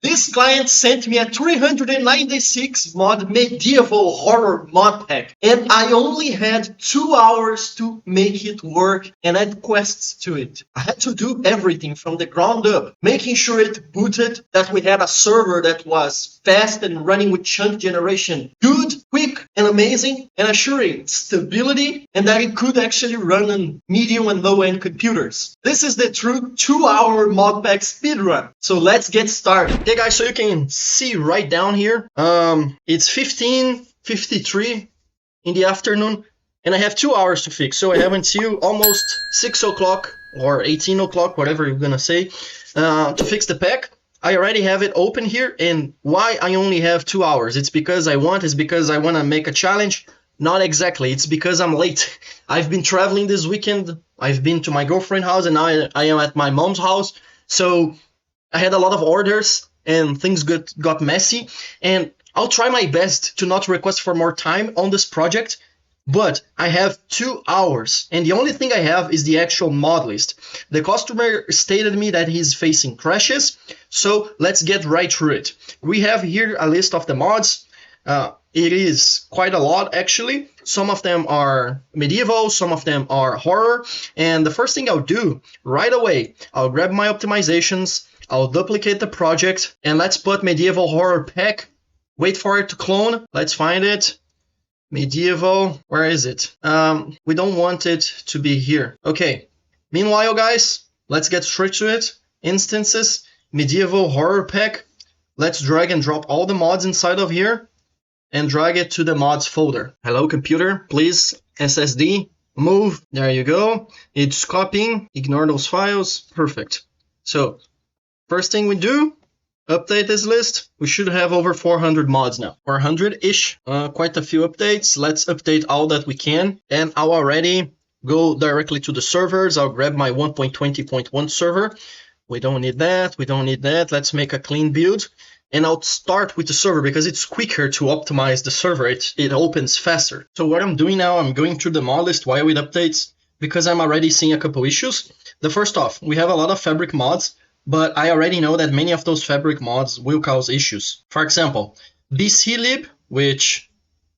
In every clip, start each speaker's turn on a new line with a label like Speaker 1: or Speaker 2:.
Speaker 1: This client sent me a 396 mod medieval horror mod pack, and I only had 2 hours to make it work and add quests to it. I had to do everything from the ground up, making sure it booted, that we had a server that was fast and running with chunk generation, good, quick, and amazing, and assuring stability, and that it could actually run on medium and low-end computers. This is the true 2-hour modpack speedrun. So let's get started. Okay guys, so you can see right down here, it's 15:53 in the afternoon, and I have 2 hours to fix. So I have until almost 6 o'clock or 18 o'clock, whatever you're gonna say, to fix the pack. I already have it open here, and why I only have 2 hours? It's because I want to make a challenge. Not exactly, it's because I'm late. I've been traveling this weekend. I've been to my girlfriend's house, and now I am at my mom's house. So I had a lot of orders and things got messy, and I'll try my best to not request for more time on this project, but I have 2 hours, and the only thing I have is the actual mod list. The customer stated me that he's facing crashes, so let's get right through it. We have here a list of the mods. It is quite a lot, actually. Some of them are medieval, some of them are horror, and the first thing I'll do right away, I'll grab my optimizations, I'll duplicate the project, and let's put medieval horror pack. Wait for it to clone. Let's find it. Medieval, where is it? We don't want it to be here. Okay. Meanwhile, guys, let's get straight to it. Instances, medieval horror pack. Let's drag and drop all the mods inside of here and drag it to the mods folder. Hello, computer, please, SSD, move. There you go. It's copying. Ignore those files. Perfect. So, first thing we do, update this list. We should have over 400 mods now. 400-ish. Quite a few updates. Let's update all that we can. And I'll already go directly to the servers. I'll grab my 1.20.1 server. We don't need that. We don't need that. Let's make a clean build. And I'll start with the server because it's quicker to optimize the server. It opens faster. So what I'm doing now, I'm going through the mod list while it updates because I'm already seeing a couple issues. The first off, we have a lot of fabric mods, but I already know that many of those fabric mods will cause issues. For example, bclib, which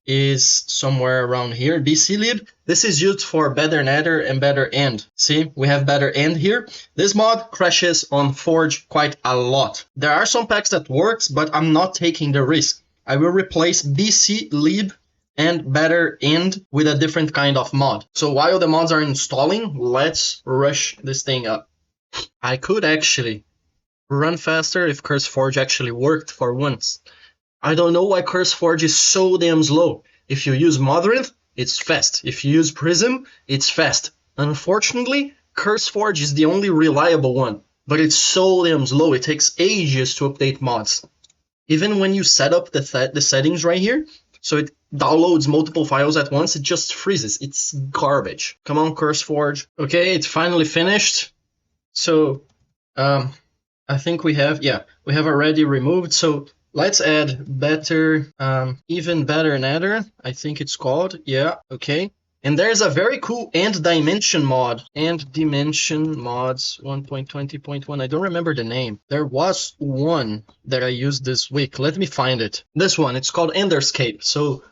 Speaker 1: is somewhere around here, bclib, this is used for better nether and better end. See, we have better end here. This mod crashes on Forge quite a lot. There are some packs that works, but I'm not taking the risk. I will replace bclib and better end with a different kind of mod. So while the mods are installing, let's rush this thing up. I could actually run faster if CurseForge actually worked for once. I don't know why CurseForge is so damn slow. If you use Modrinth, it's fast. If you use Prism, it's fast. Unfortunately, CurseForge is the only reliable one, but it's so damn slow. It takes ages to update mods. Even when you set up the settings right here, so it downloads multiple files at once, it just freezes. It's garbage. Come on, CurseForge. Okay, it's finally finished. So, I think we have already removed. So let's add better, even better nether. I think it's called. Yeah, okay. And there's a very cool end dimension mod. End dimension mods 1.20.1. I don't remember the name. There was one that I used this week. Let me find it. This one, it's called Enderscape. So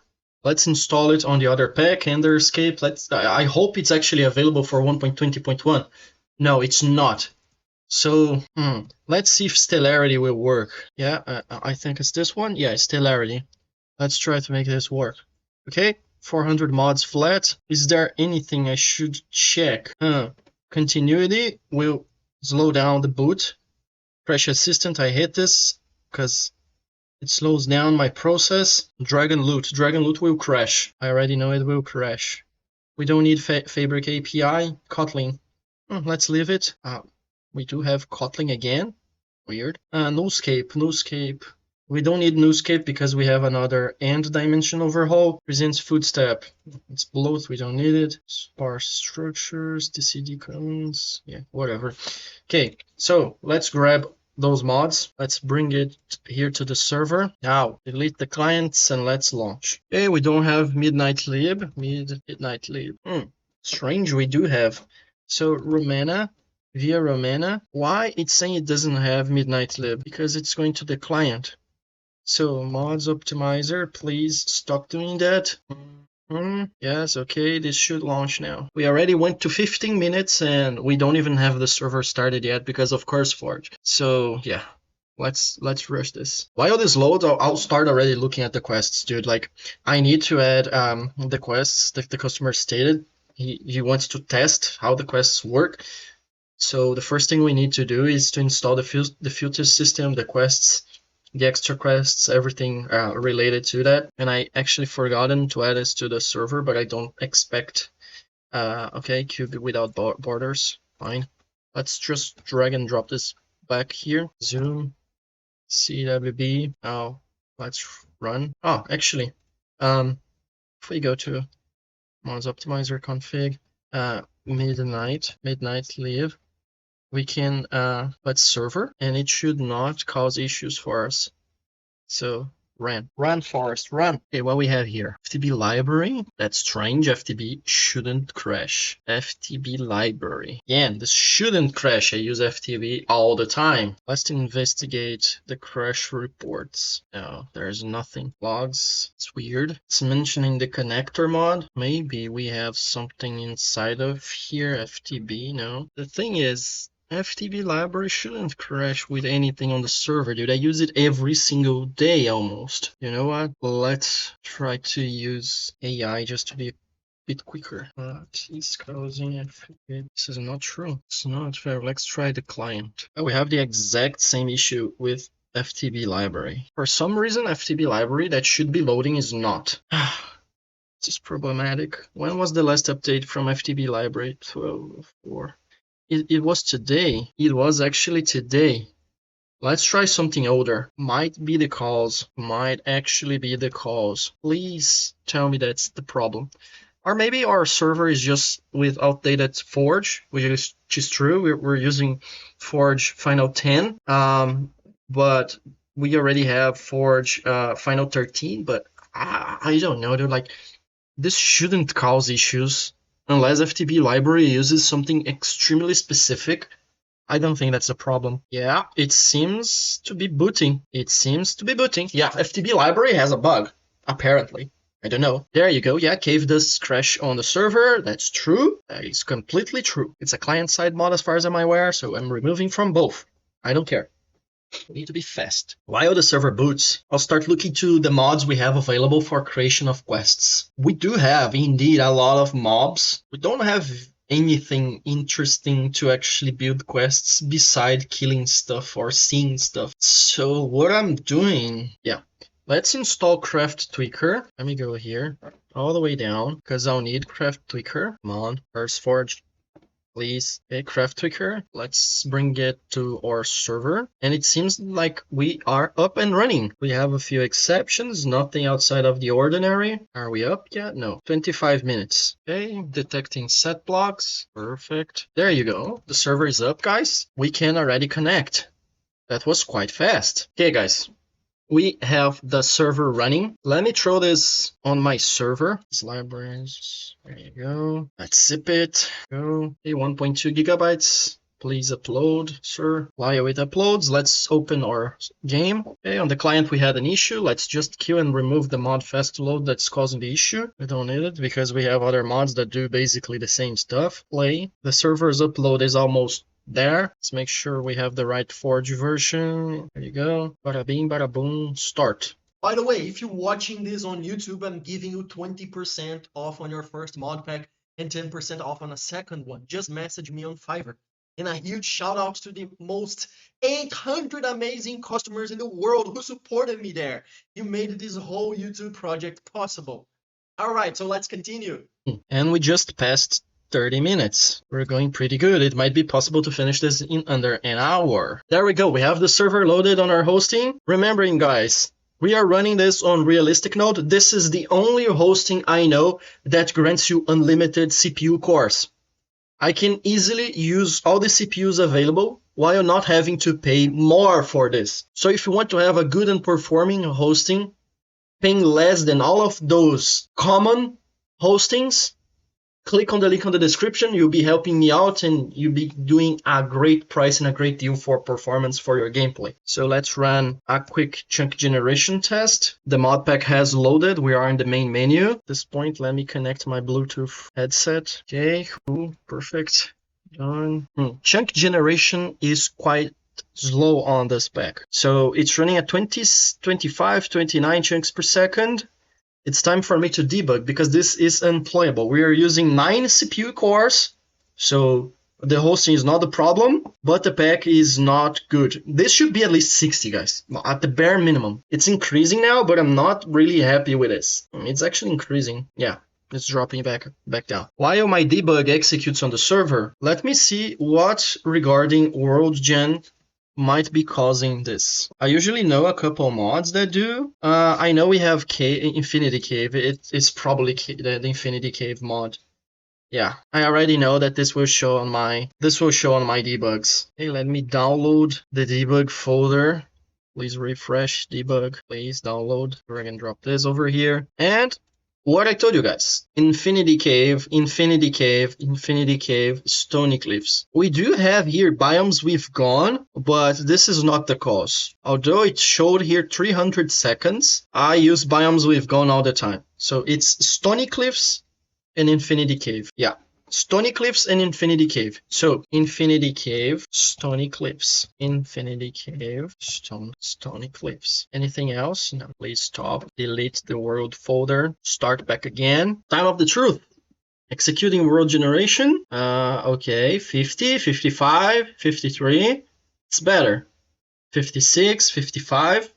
Speaker 1: let's install it on the other pack, Enderscape. I hope it's actually available for 1.20.1. No, it's not. So, let's see if Stellarity will work. Yeah, I think it's this one. Yeah, it's Stellarity. Let's try to make this work. Okay, 400 mods flat. Is there anything I should check? Continuity will slow down the boot. Crash Assistant, I hate this because it slows down my process. Dragon Loot will crash. I already know it will crash. We don't need Fabric API. Kotlin. Let's leave it. We do have Kotlin again. Weird. Newscape. We don't need Newscape because we have another end dimension overhaul. Presents footstep. It's bloat. We don't need it. Sparse structures. TCD cones. Yeah, whatever. Okay, so let's grab those mods. Let's bring it here to the server. Now, delete the clients and let's launch. Okay, we don't have Midnight Lib. Midnight Lib. Strange, we do have. So, Romana.
Speaker 2: Via Romana. Why it's saying it doesn't have midnight lib? Because it's going to the client. So mods optimizer, please stop doing that. Yes, okay, this should launch now. We already went to 15 minutes and we don't even have the server started yet because of CurseForge. So yeah, let's rush this. While this loads, I'll start already looking at the quests, dude. Like, I need to add the quests that the customer stated. He wants to test how the quests work. So the first thing we need to do is to install the filter system, the quests, the extra quests, everything related to that. And I actually forgotten to add this to the server, but I don't expect. Okay, cube without borders, fine. Let's just drag and drop this back here. Zoom, CWB. Now let's run. Oh, actually, if we go to mods optimizer config, midnight live, we can let server, and it should not cause issues for us. So run Forest, run. Okay, what we have here, FTB library. That's strange. FTB shouldn't crash. FTB library. Again, this shouldn't crash. I use FTB all the time. Let's investigate the crash reports. No, there's nothing. Logs, it's weird. It's mentioning the connector mod. Maybe we have something inside of here. FTB, no. The thing is, FTB library shouldn't crash with anything on the server, dude. I use it every single day almost. You know what? Let's try to use AI just to be a bit quicker. It's closing FTB. This is not true. It's not fair. Let's try the client. Oh, we have the exact same issue with FTB library. For some reason, FTB library that should be loading is not. This is problematic. When was the last update from FTB library? 12.4. It was today. It was actually today. Let's try something older. Might be the cause. Might actually be the cause. Please tell me that's the problem. Or maybe our server is just with outdated Forge, which is true. We're using Forge Final 10, but we already have Forge Final 13. But I don't know. They're like, this shouldn't cause issues. Unless FTB library uses something extremely specific, I don't think that's a problem. Yeah, it seems to be booting. It seems to be booting. Yeah, FTB library has a bug, apparently. I don't know. There you go. Yeah, cave does crash on the server. That's true. That is completely true. It's a client-side mod as far as I'm aware, so I'm removing from both. I don't care. We need to be fast. While the server boots, I'll start looking to the mods we have available for creation of quests. We do have, indeed, a lot of mobs. We don't have anything interesting to actually build quests beside killing stuff or seeing stuff. So what I'm doing, yeah, let's install Craft Tweaker. Let me go here, all the way down, because I'll need Craft Tweaker. Come on, CurseForge. Please. Okay, Craft Tweaker. Let's bring it to our server. And it seems like we are up and running. We have a few exceptions, nothing outside of the ordinary. Are we up yet? No. 25 minutes. Okay, detecting set blocks. Perfect. There you go. The server is up, guys. We can already connect. That was quite fast. Okay, guys. We have the server running. Let me throw this on my server. It's libraries. There you go. Let's zip it. Go. Okay, 1.2 gigabytes. Please upload, sir. While it uploads, let's open our game. Okay, on the client we had an issue. Let's just kill and remove the mod fast load that's causing the issue. We don't need it because we have other mods that do basically the same stuff. Play. The server's upload is almost there. Let's make sure we have the right Forge version. There you go. Bada bing, bada boom, start.
Speaker 1: By the way, if you're watching this on YouTube, I'm giving you 20% off on your first mod pack and 10% off on a second one. Just message me on Fiverr. And a huge shout out to the most 800 amazing customers in the world who supported me there. You made this whole YouTube project possible. All right, so let's continue.
Speaker 2: And we just passed 30 minutes. We're going pretty good. It might be possible to finish this in under an hour. There we go. We have the server loaded on our hosting. Remembering, guys, we are running this on realistic node. This is the only hosting I know that grants you unlimited CPU cores. I can easily use all the CPUs available while not having to pay more for this. So if you want to have a good and performing hosting, paying less than all of those common hostings, click on the link on the description. You'll be helping me out and you'll be doing a great price and a great deal for performance for your gameplay. So let's run a quick chunk generation test. The Modpack has loaded. We are in the main menu. At this point, let me connect my Bluetooth headset. Okay, cool, perfect. Done. Chunk generation is quite slow on this pack. So it's running at 20, 25, 29 chunks per second. It's time for me to debug because this is unplayable. We are using 9 CPU cores, so the hosting is not the problem, but the pack is not good. This should be at least 60, guys, at the bare minimum. It's increasing now, but I'm not really happy with this. It's actually increasing. Yeah, it's dropping back down. While my debug executes on the server, let me see what regarding world gen might be causing this. I usually know a couple mods that do. I know we have Infinity Cave. It's probably the Infinity Cave mod. Yeah, I already know that this will show on my debugs. Hey, let me download the debug folder. Please refresh debug. Please download. We're gonna drop this over here. And what I told you guys, Infinity Cave, Infinity Cave, Infinity Cave, Stony Cliffs. We do have here biomes we've gone, but this is not the cause. Although it showed here 300 seconds, I use biomes we've gone all the time. So it's Stony Cliffs and Infinity Cave. Yeah, Stony Cliffs and Infinity Cave. So Infinity Cave, Stony Cliffs, Infinity Cave, Stony Cliffs. Anything else? No. Please stop. Delete the world folder. Start back again. Time of the truth. Executing world generation. Okay, 50, 55, 53. It's better. 56, 55,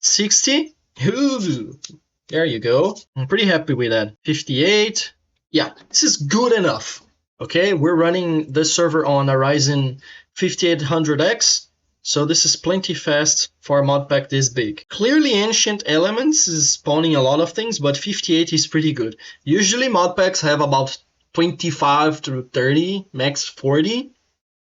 Speaker 2: 60. Ooh, there you go. I'm pretty happy with that. 58. Yeah, this is good enough. Okay, we're running the server on a Ryzen 5800X, so this is plenty fast for a modpack this big. Clearly Ancient Elements is spawning a lot of things, but 58 is pretty good. Usually modpacks have about 25 to 30, max 40.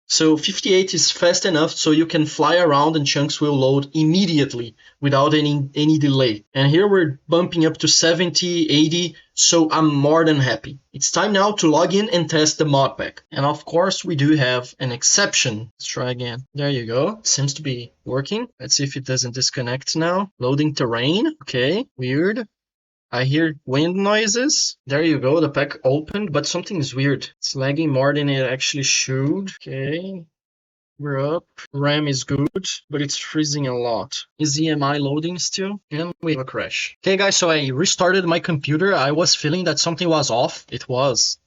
Speaker 2: So 58 is fast enough so you can fly around and chunks will load immediately without any delay. And here we're bumping up to 70, 80, so I'm more than happy. It's time now to log in and test the modpack. And of course we do have an exception. Let's try again. There you go. Seems to be working. Let's see if it doesn't disconnect now. Loading terrain. Okay, weird. I hear wind noises. There you go, the pack opened, but something is weird. It's lagging more than it actually should. Okay, we're up. RAM is good, but it's freezing a lot. Is EMI loading still? And we have a crash. Okay guys, so I restarted my computer. I was feeling that something was off. It was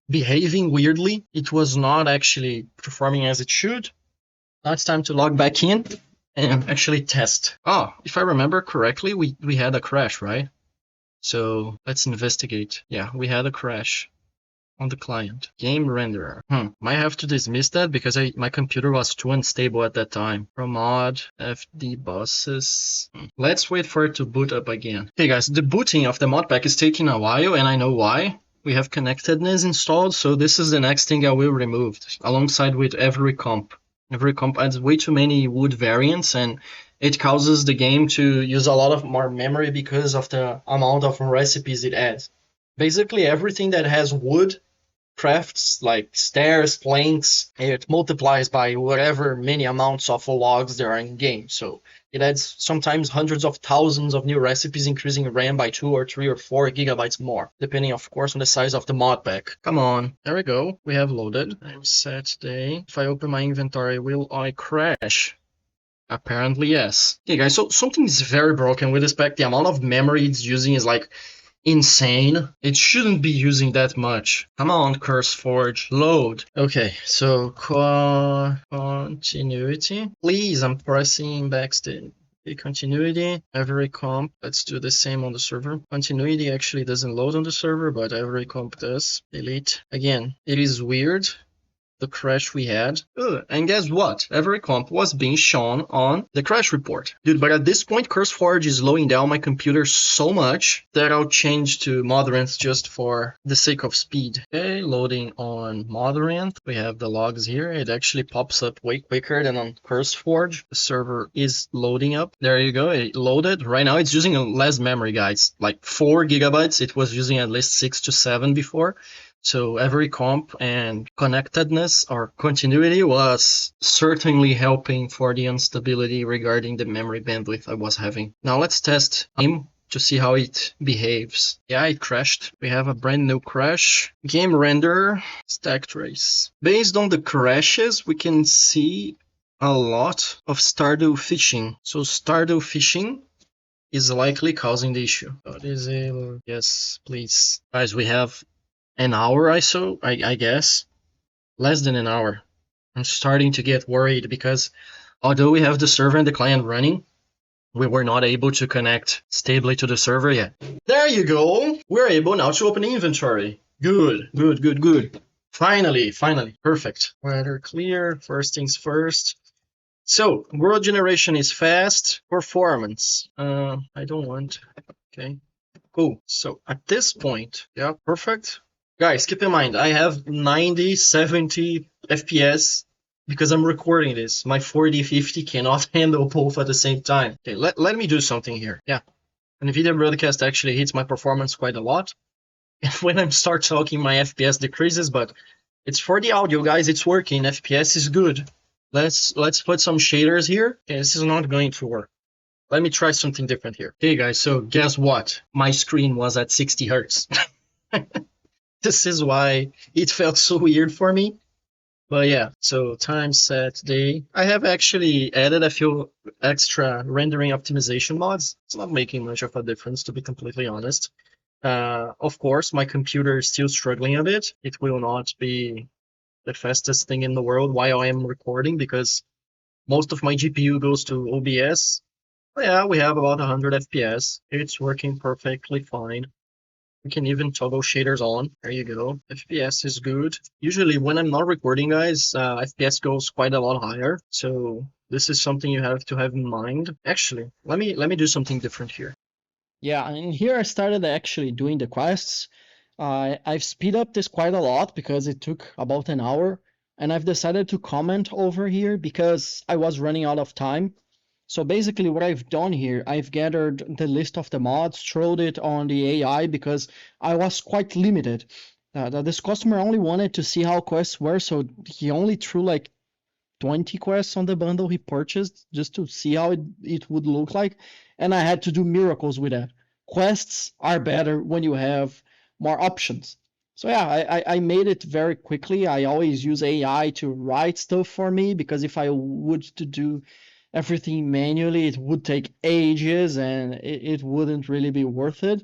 Speaker 2: behaving weirdly. It was not actually performing as it should. Now it's time to log back in and actually test. Oh, if I remember correctly, we had a crash, right? So let's investigate. Yeah, we had a crash on the client. Game renderer. Might have to dismiss that because my computer was too unstable at that time. From mod, FD buses. Let's wait for it to boot up again. Okay guys, the booting of the modpack is taking a while and I know why. We have connectedness installed, so this is the next thing I will remove alongside with every comp. Every comp adds way too many wood variants and it causes the game to use a lot of more memory because of the amount of recipes it adds. Basically everything that has wood crafts like stairs, planks, it multiplies by whatever many amounts of logs there are in game. So it adds sometimes hundreds of thousands of new recipes, increasing RAM by 2 or 3 or 4 gigabytes more, depending of course on the size of the modpack. Come on, there we go, we have loaded. I'm set day. If I open my inventory, will I crash? Apparently yes. Okay guys, so something is very broken with this pack. The amount of memory it's using is like insane. It shouldn't be using that much. Come on, CurseForge, load. Okay, so continuity. Please, I'm pressing backstage. Okay, continuity, every comp. Let's do the same on the server. Continuity actually doesn't load on the server, but every comp does. Delete. Again, it is weird. The crash we had. And guess what? Every comp was being shown on the crash report. Dude, but at this point, CurseForge is slowing down my computer so much that I'll change to Modrinth just for the sake of speed. Okay, loading on Modrinth. We have the logs here. It actually pops up way quicker than on CurseForge. The server is loading up. There you go. It loaded. Right now, it's using less memory, guys. Like 4 gigabytes. It was using at least 6 to 7 before. So every comp and connectedness or continuity was certainly helping for the instability regarding the memory bandwidth I was having. Now let's test game to see how it behaves. Yeah, it crashed. We have a brand new crash. Game render, stack trace. Based on the crashes, we can see a lot of Stardew fishing. So Stardew fishing is likely causing the issue. Yes, please. Guys, we have an hour I guess. Less than an hour. I'm starting to get worried because although we have the server and the client running, we were not able to connect stably to the server yet. There you go. We're able now to open the inventory. Good. Finally. Perfect. Weather clear. First things first. So, world generation is fast. Performance. I don't want. Okay. Cool. So, at this point, yeah, perfect. Guys, keep in mind, I have 90, 70 FPS because I'm recording this. My 4050 cannot handle both at the same time. Okay, let me do something here. Yeah. NVIDIA broadcast actually hits my performance quite a lot. And when I start talking, my FPS decreases, but it's for the audio, guys. It's working. FPS is good. Let's put some shaders here. Okay, this is not going to work. Let me try something different here. Okay, guys, so guess what? My screen was at 60 hertz. This is why it felt so weird for me. But yeah, so time set day. I have actually added a few extra rendering optimization mods. It's not making much of a difference, to be completely honest. Of course, my computer is still struggling a bit. It will not be the fastest thing in the world while I am recording because most of my GPU goes to OBS. But yeah, we have about 100 FPS. It's working perfectly fine. We can even toggle shaders on. There you go. FPS is good. Usually when I'm not recording, guys, FPS goes quite a lot higher. So this is something you have to have in mind. Actually, let me do something different here.
Speaker 3: Yeah, and here I started actually doing the quests. I've speed up this quite a lot because it took about an hour, and I've decided to comment over here because I was running out of time. So basically what I've done here, I've gathered the list of the mods, thrown it on the AI because I was quite limited. This customer only wanted to see how quests were, so he only threw like 20 quests on the bundle he purchased just to see how it would look like. And I had to do miracles with that. Quests are better when you have more options. So yeah, I made it very quickly. I always use AI to write stuff for me because if I would to do everything manually, it would take ages and it wouldn't really be worth it.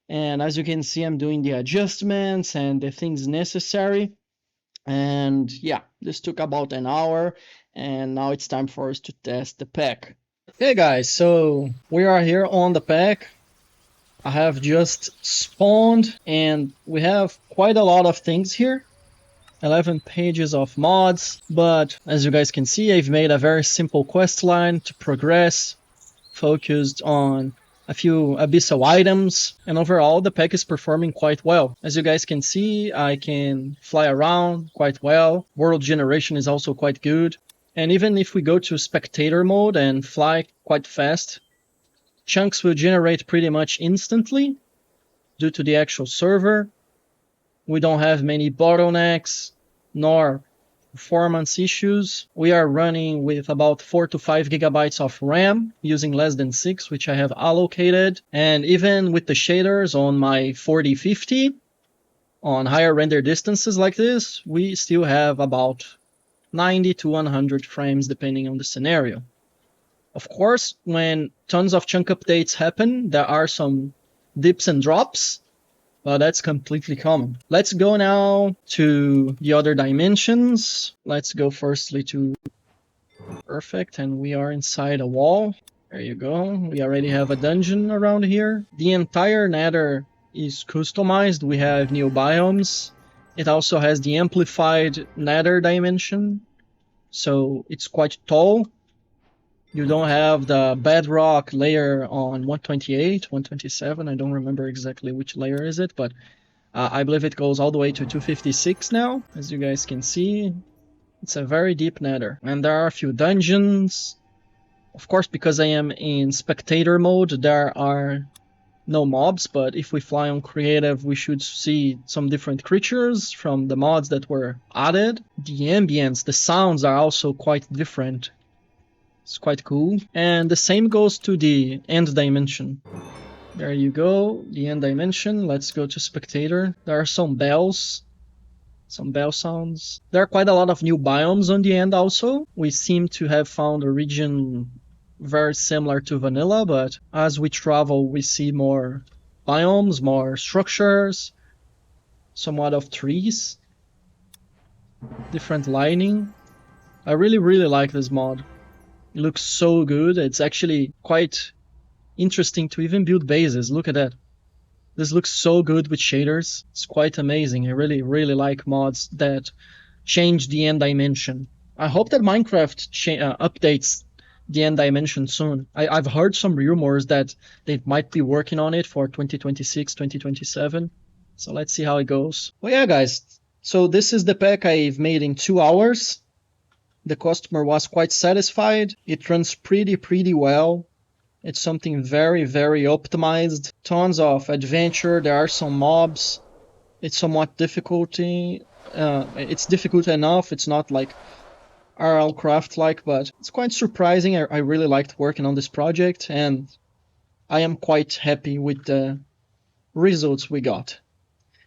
Speaker 3: And as you can see, I'm doing the adjustments and the things necessary. And yeah, this took about an hour, and now it's time for us to test the pack. Hey guys, so we are here on the pack. I have just spawned, and we have quite a lot of things here. 11 pages of mods, but as you guys can see, I've made a very simple quest line to progress, focused on a few abyssal items, and overall the pack is performing quite well. As you guys can see, I can fly around quite well. World generation is also quite good. And even if we go to spectator mode and fly quite fast, chunks will generate pretty much instantly due to the actual server. We don't have many bottlenecks nor performance issues. We are running with about 4 to 5 gigabytes of RAM using less than 6, which I have allocated. And even with the shaders on my 4050, on higher render distances like this, we still have about 90 to 100 frames depending on the scenario. Of course, when tons of chunk updates happen, there are some dips and drops, but that's completely common. Let's go now to the other dimensions. Let's go firstly to perfect, and we are inside a wall. There you go. We already have a dungeon around here. The entire nether is customized. We have new biomes. It also has the amplified nether dimension, so it's quite tall. You don't have the bedrock layer on 128, 127. I don't remember exactly which layer is it, but I believe it goes all the way to 256 now, as you guys can see. It's a very deep nether. And there are a few dungeons. Of course, because I am in spectator mode, there are no mobs, but if we fly on creative, we should see some different creatures from the mods that were added. The ambience, the sounds are also quite different. It's quite cool. And the same goes to the end dimension. There you go, the end dimension. Let's go to spectator. There are some bells, some bell sounds. There are quite a lot of new biomes on the end also. We seem to have found a region very similar to vanilla, but as we travel, we see more biomes, more structures, somewhat of trees, different lighting. I really like this mod. It looks so good. It's actually quite interesting to even build bases. Look at that. This looks so good with shaders. It's quite amazing. I really like mods that change the end dimension. I hope that Minecraft updates the end dimension soon. I've heard some rumors that they might be working on it for 2026, 2027. So let's see how it goes. Well, yeah, guys. So this is the pack I've made in 2 hours. The customer was quite satisfied. It runs pretty well. It's something very optimized. Tons of adventure. There are some mobs. It's somewhat difficulty. It's difficult enough. It's not like RL Craft like, but it's quite surprising. I really liked working on this project, and I am quite happy with the results we got.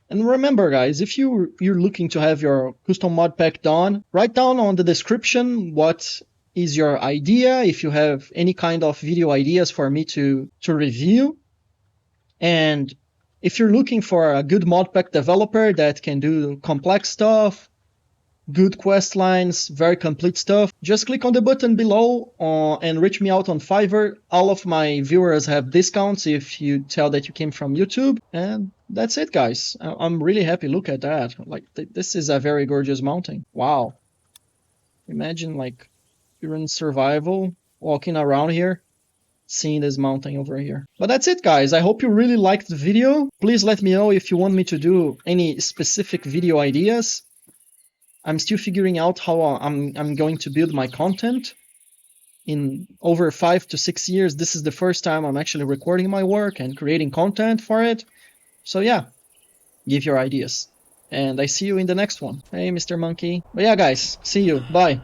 Speaker 3: And remember, guys, if you're looking to have your custom mod pack done, write down on the description what is your idea, if you have any kind of video ideas for me to review. And if you're looking for a good mod pack developer that can do complex stuff, good quest lines, very complete stuff, just click on the button below and reach me out on Fiverr. All of my viewers have discounts if you tell that you came from YouTube. And that's it, guys. I'm really happy. Look at that. Like, this is a very gorgeous mountain. Wow. Imagine, like, you're in survival, walking around here, seeing this mountain over here. But that's it, guys. I hope you really liked the video. Please let me know if you want me to do any specific video ideas. I'm still figuring out how I'm going to build my content. In over 5 to 6 years, this is the first time I'm actually recording my work and creating content for it. So yeah, give your ideas. And I see you in the next one. Hey, Mr. Monkey. But yeah, guys, see you. Bye.